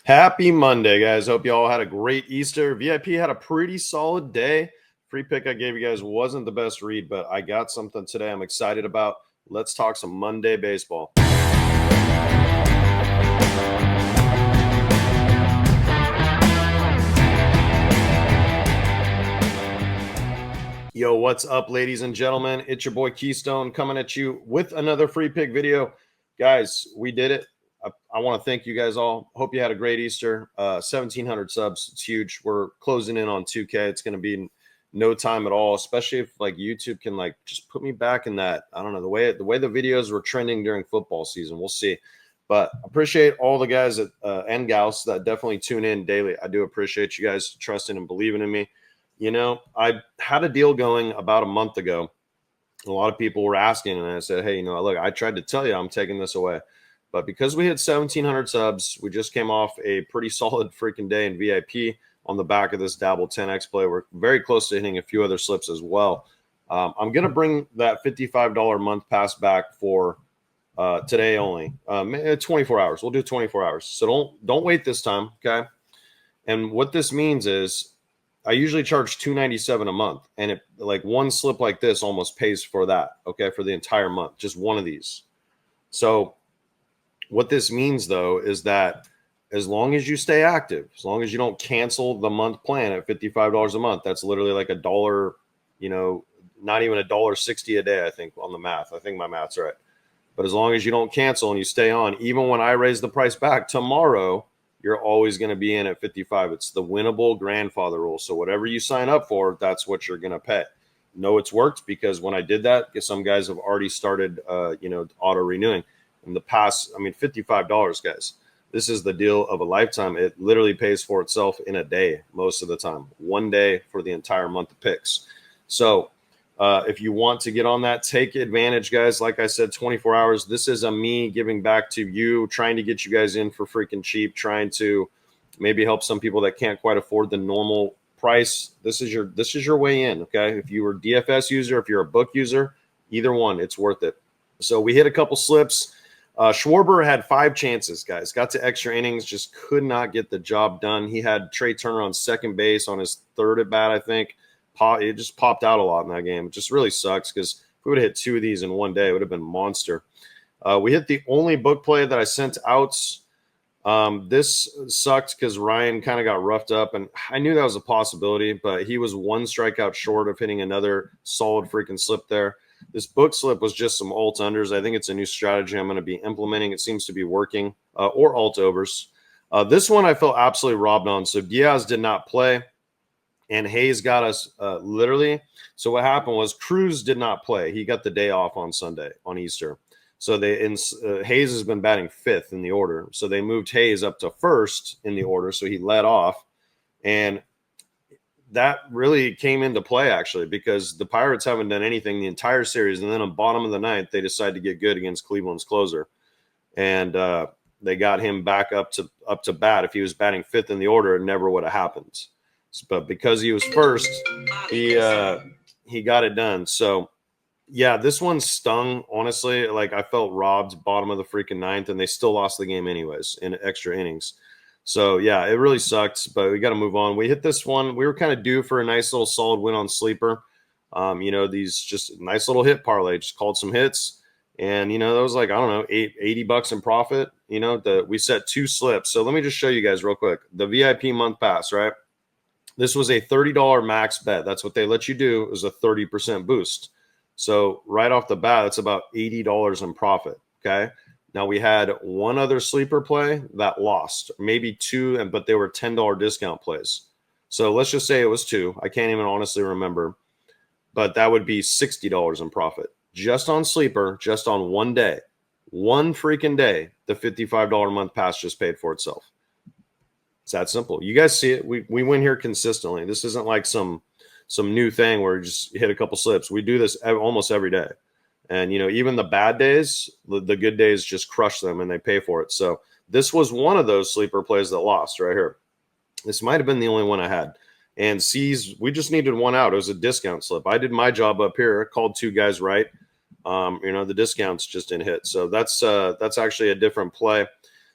Happy Monday, guys. Hope you all had a great Easter. VIP had a pretty solid day. Free pick I gave you guys wasn't the best read, but I got something today I'm excited about. Let's talk some Monday baseball. Yo, what's up, ladies and gentlemen? It's your boy Keystone coming at you with another free pick video. Guys, we did it. I want to thank you guys all. Hope you had a great Easter. 1,700 subs. It's huge. We're closing in on 2K. It's going to be in no time at all, especially if like YouTube can like just put me back in that. I don't know, the way the videos were trending during football season. We'll see. But appreciate all the guys that, and gals that definitely tune in daily. I do appreciate you guys trusting and believing in me. You know, I had a deal going about a month ago. A lot of people were asking, and I said, hey, look, I tried to tell you I'm taking this away. But because we hit 1,700 subs, we just came off a pretty solid freaking day in VIP on the back of this Dabble 10X play. We're very close to hitting a few other slips as well. I'm going to bring that $55 month pass back for today only. 24 hours. We'll do 24 hours. So don't wait this time, okay? And what this means is I usually charge $297 a month, and it like one slip like this almost pays for that, okay, for the entire month, just one of these. So what this means, though, is that as long as you stay active, as long as you don't cancel the month plan at $55 a month, that's literally like $1, not even $1.60 a day, I think, on the math. I think my math's right. But as long as you don't cancel and you stay on, even when I raise the price back tomorrow, you're always going to be in at 55. It's the winnable grandfather rule. So whatever you sign up for, that's what you're going to pay. No, it's worked because when I did that, some guys have already started, auto renewing. In the past, $55, guys. This is the deal of a lifetime. It literally pays for itself in a day most of the time. One day for the entire month of picks. So if you want to get on that, take advantage, guys. Like I said, 24 hours. This is me giving back to you, trying to get you guys in for freaking cheap, trying to maybe help some people that can't quite afford the normal price. This is your way in, okay? If you were a DFS user, if you're a book user, either one, it's worth it. So we hit a couple slips. Schwarber had 5 chances, guys. Got to extra innings, just could not get the job done. He had Trey Turner on second base on his third at bat, I think. It just popped out a lot in that game. It just really sucks because if we would have hit 2 of these in one day, it would have been monster. We hit the only book play that I sent out. This sucked because Ryan kind of got roughed up, and I knew that was a possibility, but he was 1 strikeout short of hitting another solid freaking slip there. This book slip was just some alt unders. I think it's a new strategy I'm going to be implementing. It seems to be working, or alt overs. This one I felt absolutely robbed on. So Diaz did not play, and Hayes got us literally. So what happened was Cruz did not play. He got the day off on Sunday, on Easter. So Hayes has been batting 5th in the order. So they moved Hayes up to 1st in the order. So he led off, and that really came into play, actually, because the Pirates haven't done anything the entire series. And then on bottom of the 9th, they decided to get good against Cleveland's closer. And they got him back up to bat. If he was batting 5th in the order, it never would have happened. But because he was 1st, he got it done. So, yeah, this one stung, honestly. Like, I felt robbed bottom of the freaking 9th, and they still lost the game anyways in extra innings. So, yeah, it really sucked, but we got to move on. We hit this one. We were kind of due for a nice little solid win on Sleeper. These just nice little hit parlay, just called some hits. And, that was like, I don't know, $80 in profit. We set 2 slips. So let me just show you guys real quick. The VIP month pass, right? This was a $30 max bet. That's what they let you do. It was a 30% boost. So right off the bat, it's about $80 in profit, okay? Now, we had 1 other sleeper play that lost, maybe 2, but they were $10 discount plays. So let's just say it was 2. I can't even honestly remember. But that would be $60 in profit. Just on sleeper, just on one day. One freaking day, the $55 a month pass just paid for itself. It's that simple. You guys see it. We win here consistently. This isn't like some new thing where you just hit a couple slips. We do this almost every day. And, even the bad days, the good days just crush them and they pay for it. So this was one of those sleeper plays that lost right here. This might have been the only one I had. And C's, we just needed 1 out. It was a discount slip. I did my job up here, called 2 guys right. The discounts just didn't hit. So that's actually a different play.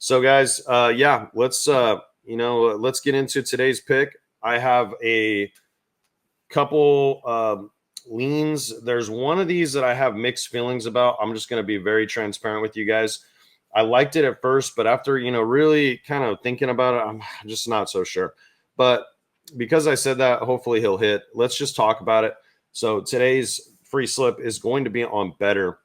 So guys, yeah, let's get into today's pick. I have a couple leans. There's one of these that I have mixed feelings about. I'm just going to be very transparent with you guys. I liked it at first, but after, really kind of thinking about it, I'm just not so sure. But because I said that, hopefully he'll hit. Let's just talk about it. So today's free slip is going to be on better.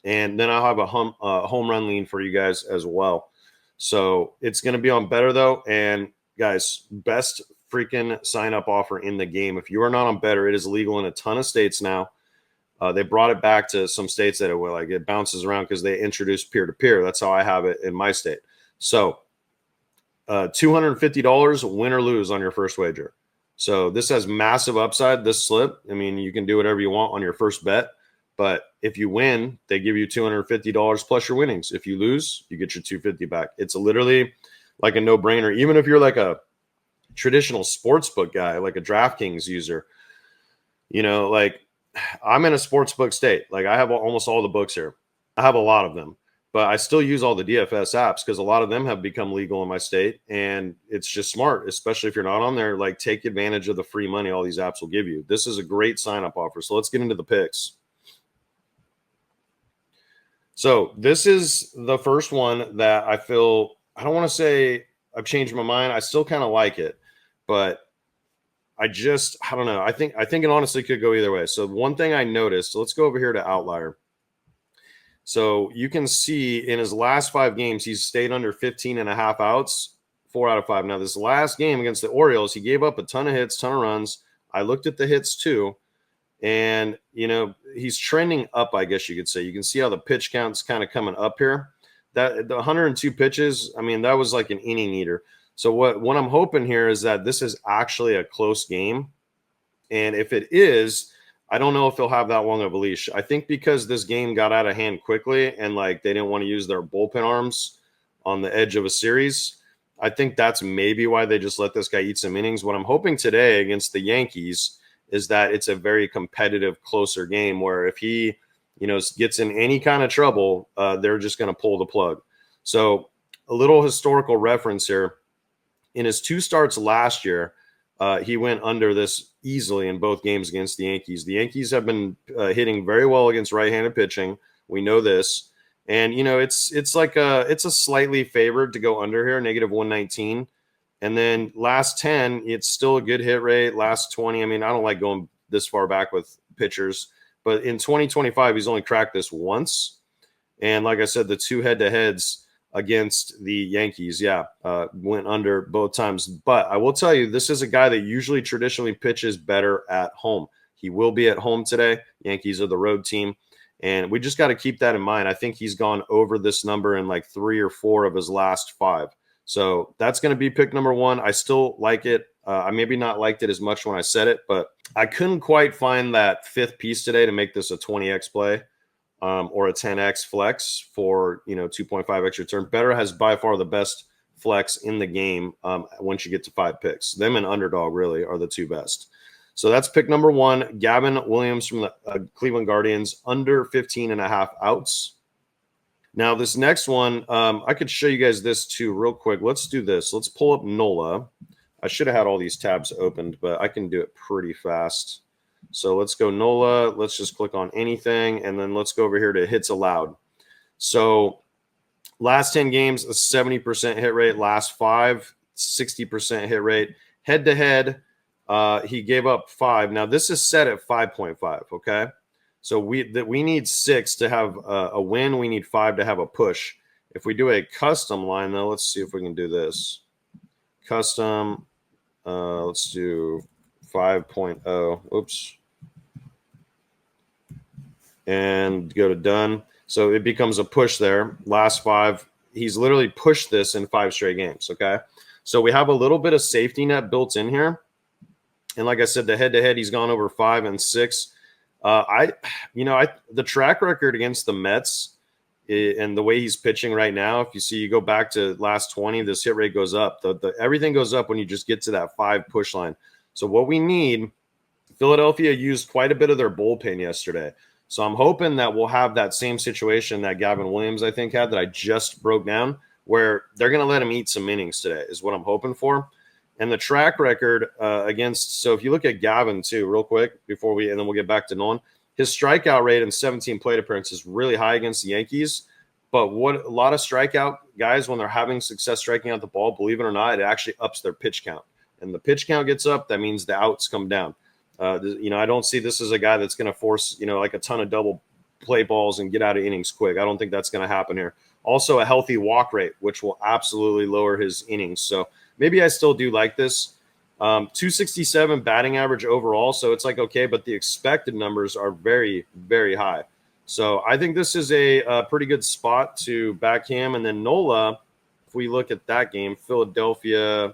And then I'll have a home run lean for you guys as well. So it's going to be on better though. And guys, best freaking sign up offer in the game. If you are not on better, it is legal in a ton of states now. They brought it back to some states that it bounces around because they introduced peer to peer. That's how I have it in my state. So $250 win or lose on your first wager. So this has massive upside. This slip, I mean, you can do whatever you want on your first bet. But if you win, they give you $250 plus your winnings. If you lose, you get your $250 back. It's literally like a no-brainer. Even if you're like a traditional sportsbook guy, like a DraftKings user, like I'm in a sportsbook state. Like I have almost all the books here. I have a lot of them, but I still use all the DFS apps because a lot of them have become legal in my state. And it's just smart, especially if you're not on there. Like take advantage of the free money all these apps will give you. This is a great sign-up offer. So let's get into the picks. So this is the first one that I feel, I don't want to say I've changed my mind. I still kind of like it, but I don't know. I think it honestly could go either way. So one thing I noticed, let's go over here to Outlier. So you can see in his last 5 games, he's stayed under 15.5 outs, 4 out of 5. Now this last game against the Orioles, he gave up a ton of hits, ton of runs. I looked at the hits too. And, he's trending up, I guess you could say. You can see how the pitch count's kind of coming up here. That the 102 pitches, I mean, that was like an inning eater. So what I'm hoping here is that this is actually a close game. And if it is, I don't know if they'll have that long of a leash. I think because this game got out of hand quickly and like they didn't want to use their bullpen arms on the edge of a series, I think that's maybe why they just let this guy eat some innings. What I'm hoping today against the Yankees is that it's a very competitive, closer game where if he, gets in any kind of trouble, they're just going to pull the plug. So a little historical reference here. In his 2 starts last year, he went under this easily in both games against the Yankees. The Yankees have been hitting very well against right-handed pitching. We know this. And, it's a slightly favored to go under here, -119. And then last 10, it's still a good hit rate. Last 20, I mean, I don't like going this far back with pitchers. But in 2025, he's only cracked this once. And like I said, the 2 head-to-heads against the Yankees, went under both times. But I will tell you, this is a guy that usually traditionally pitches better at home. He will be at home today. Yankees are the road team. And we just got to keep that in mind. I think he's gone over this number in like 3 or 4 of his last 5. So that's going to be pick number 1. I still like it. I maybe not liked it as much when I said it, but I couldn't quite find that 5th piece today to make this a 20x play or a 10x flex for 2.5x return. Better has by far the best flex in the game once you get to 5 picks. Them and Underdog really are the 2 best. So that's pick number 1. Gavin Williams from the Cleveland Guardians, under 15.5 outs. Now, this next one, I could show you guys this too real quick. Let's do this. Let's pull up NOLA. I should have had all these tabs opened, but I can do it pretty fast. So let's go NOLA. Let's just click on anything, and then let's go over here to hits allowed. So last 10 games, a 70% hit rate. Last 5, 60% hit rate. Head-to-head, he gave up 5. Now, this is set at 5.5, okay? So we need 6 to have a win. We need 5 to have a push. If we do a custom line, though, let's see if we can do this. Custom, let's do 5.0. Oops. And go to done. So it becomes a push there. Last 5. He's literally pushed this in 5 straight games, okay? So we have a little bit of safety net built in here. And like I said, the head-to-head, he's gone over 5 and 6. The track record against the Mets and the way he's pitching right now, if you go back to last 20, this hit rate goes up. Everything goes up when you just get to that 5 push line. So what we need, Philadelphia used quite a bit of their bullpen yesterday. So I'm hoping that we'll have that same situation that Gavin Williams, I think, had that I just broke down, where they're going to let him eat some innings today is what I'm hoping for. And the track record against, so if you look at Gavin too, real quick and then we'll get back to Nolan, his strikeout rate in 17 plate appearances is really high against the Yankees. But what a lot of strikeout guys, when they're having success striking out the ball, believe it or not, it actually ups their pitch count. And the pitch count gets up, that means the outs come down. I don't see this as a guy that's going to force, like a ton of double play balls and get out of innings quick. I don't think that's going to happen here. Also, a healthy walk rate, which will absolutely lower his innings. So maybe I still do like this. 267 batting average overall, so it's like okay, but the expected numbers are very, very high. So I think this is a pretty good spot to back him. And then Nola, if we look at that game, Philadelphia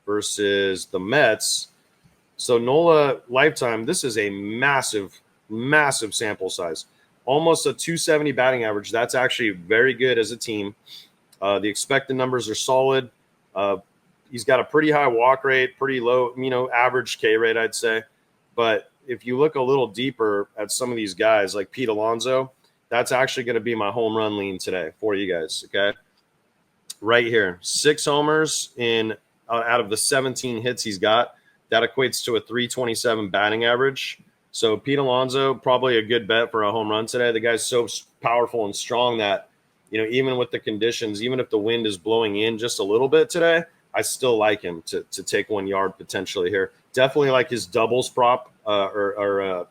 versus the Mets. So Nola lifetime, this is a massive, massive sample size. Almost a 270 batting average. That's actually very good as a team. The expected numbers are solid. He's got a pretty high walk rate, pretty low, average K rate, I'd say. But if you look a little deeper at some of these guys like Pete Alonso, that's actually going to be my home run lean today for you guys, okay? Right here, 6 homers in out of the 17 hits he's got. That equates to a 327 batting average. So Pete Alonso, probably a good bet for a home run today. The guy's so powerful and strong that, even with the conditions, even if the wind is blowing in just a little bit today, I still like him to take 1 yard potentially here. Definitely like his doubles prop or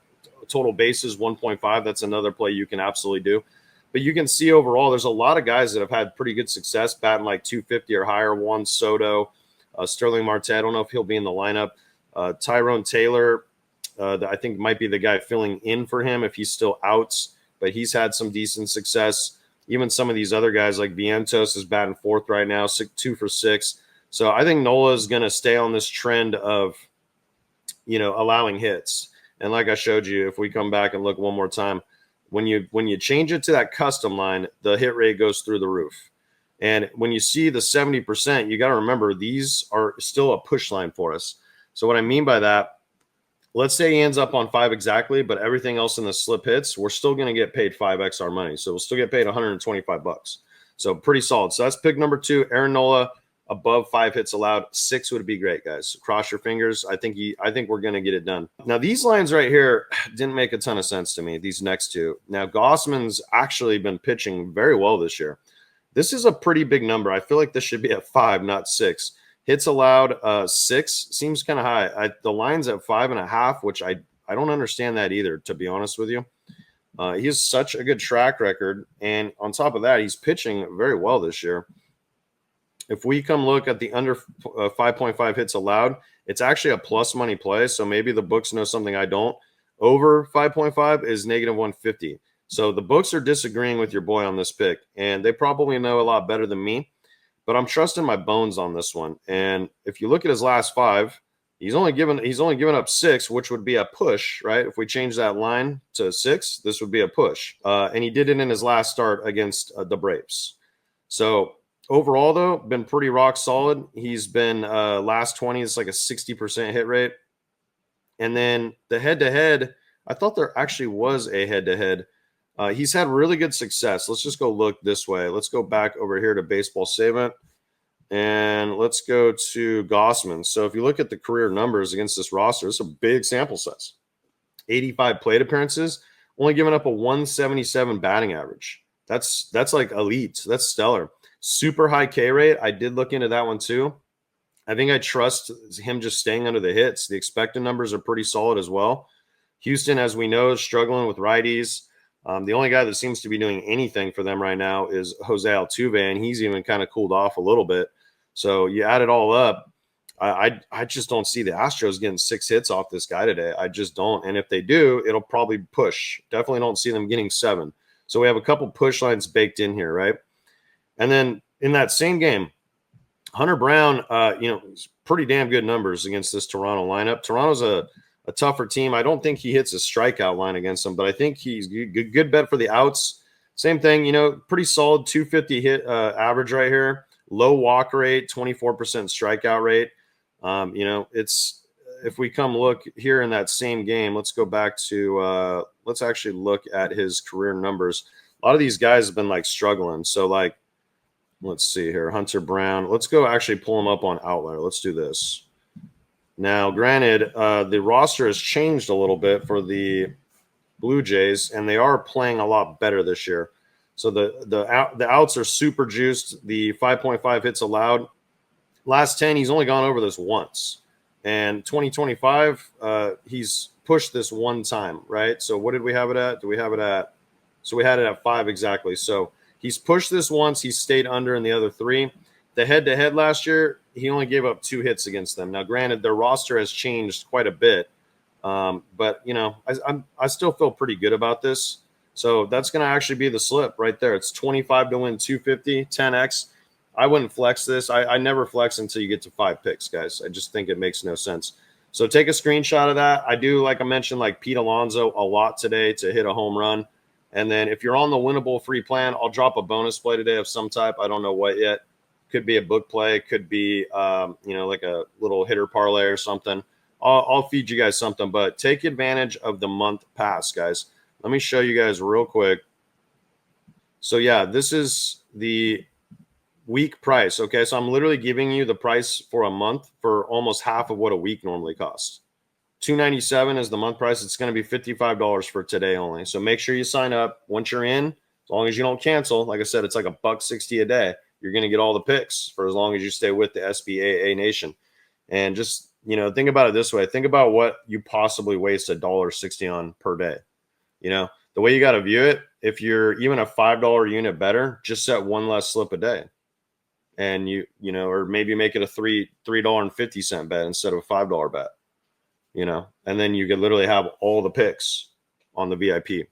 total bases 1.5. That's another play you can absolutely do. But you can see overall, there's a lot of guys that have had pretty good success batting like 250 or higher. Juan Soto, Sterling Marte. I don't know if he'll be in the lineup. Tyrone Taylor, I think might be the guy filling in for him if he's still out, but he's had some decent success. Even some of these other guys like Vientos is batting 4th right now, 2 for 6. So I think Nola is going to stay on this trend of, allowing hits. And like I showed you, if we come back and look one more time, when you change it to that custom line, the hit rate goes through the roof. And when you see the 70%, you got to remember these are still a push line for us. So what I mean by that, let's say he ends up on 5 exactly, but everything else in the slip hits, we're still going to get paid 5x our money. So we'll still get paid $125. So pretty solid. So that's pick number 2, Aaron Nola, above 5 hits allowed. 6 would be great, guys. Cross your fingers. I think we're going to get it done. Now, these lines right here didn't make a ton of sense to me, these next two. Now, Gossman's actually been pitching very well this year. This is a pretty big number. I feel like this should be at 5, not 6. Hits allowed 6 seems kind of high. The line's at 5.5, which I don't understand that either, to be honest with you. He has such a good track record, and on top of that, he's pitching very well this year. If we come look at the under 5.5 hits allowed, it's actually a plus money play, so maybe the books know something I don't. Over 5.5 is negative 150. So the books are disagreeing with your boy on this pick, and they probably know a lot better than me. But I'm trusting my bones on this one. And if you look at his last 5, he's only given up 6, which would be a push, right? If we change that line to 6, this would be a push. And he did it in his last start against the Braves. So overall, though, been pretty rock solid. He's been last 20, it's like a 60% hit rate. And then the head-to-head, I thought there actually was a head-to-head. He's had really good success. Let's just go look this way. Let's go back over here to Baseball Savant, and let's go to Gossman. So if you look at the career numbers against this roster, it's a big sample size. 85 plate appearances, only giving up a 177 batting average. That's like elite. That's stellar. Super high K rate. I did look into that one too. I think I trust him just staying under the hits. The expected numbers are pretty solid as well. Houston, as we know, is struggling with righties. The only guy that seems to be doing anything for them right now is Jose Altuve, and he's even kind of cooled off a little bit. So you add it all up, I just don't see the Astros getting 6 hits off this guy today. I just don't. And if they do, it'll probably push. Definitely don't see them getting 7. So we have a couple push lines baked in here, right? And then in that same game, Hunter Brown, pretty damn good numbers against this Toronto lineup. Toronto's a tougher team. I don't think he hits a strikeout line against them, but I think he's good bet for the outs. Same thing, pretty solid 250 hit average right here. Low walk rate, 24% strikeout rate. It's if we come look here in that same game, let's go back to let's actually look at his career numbers. A lot of these guys have been like struggling. So like Let's see here. Hunter Brown. Let's go actually pull him up on Outlier. Let's do this. Now, granted, the roster has changed a little bit for the Blue Jays, and they are playing a lot better this year. So the outs are super juiced. The 5.5 hits allowed. Last 10, he's only gone over this once. And 2025, he's pushed this one time, right? So what did we have it at? Do we have it at? So we had it at 5 exactly. So he's pushed this once. He's stayed under in the other 3. The head-to-head last year, he only gave up 2 hits against them. Now, granted, their roster has changed quite a bit. But, you know, I still feel pretty good about this. So that's going to actually be the slip right there. It's 25 to win 250, 10x. I wouldn't flex this. I never flex until you get to 5 picks, guys. I just think it makes no sense. So take a screenshot of that. I do, like I mentioned, like Pete Alonso a lot today to hit a home run. And then if you're on the winnable free plan, I'll drop a bonus play today of some type. I don't know what yet. Could be a book play. Could be, you know, like a little hitter parlay or something. I'll feed you guys something, but take advantage of the month pass, guys. Let me show you guys real quick. So yeah, this is the week price. Okay, so I'm literally giving you the price for a month for almost half of what a week normally costs. $297 is the month price. It's going to be $55 for today only. So make sure you sign up. Once you're in, as long as you don't cancel, like I said, it's like $1.60 a day. You're going to get all the picks for as long as you stay with the SBAA Nation. And just, you know, think about it this way. Think about what you possibly waste $1.60 on per day. You know, the way you got to view it, if you're even a $5 unit better, just set one less slip a day. And you know, or maybe make it a $3.50 bet instead of a $5 bet, you know, and then you could literally have all the picks on the VIP.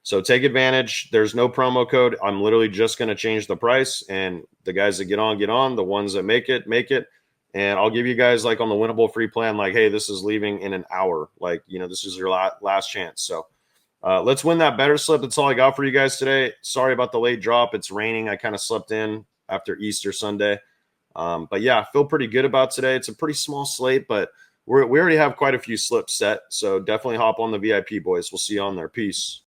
So take advantage. There's no promo code. I'm literally just going to change the price, and the guys that get on. The ones that make it. And I'll give you guys, like, on the winnable free plan, like, hey, this is leaving in an hour. Like, you know, this is your last chance. So let's win that better slip. That's all I got for you guys today. Sorry about the late drop. It's raining. I kind of slept in after Easter Sunday. But yeah, I feel pretty good about today. It's a pretty small slate, but we already have quite a few slips set. So definitely hop on the VIP, boys. We'll see you on there. Peace.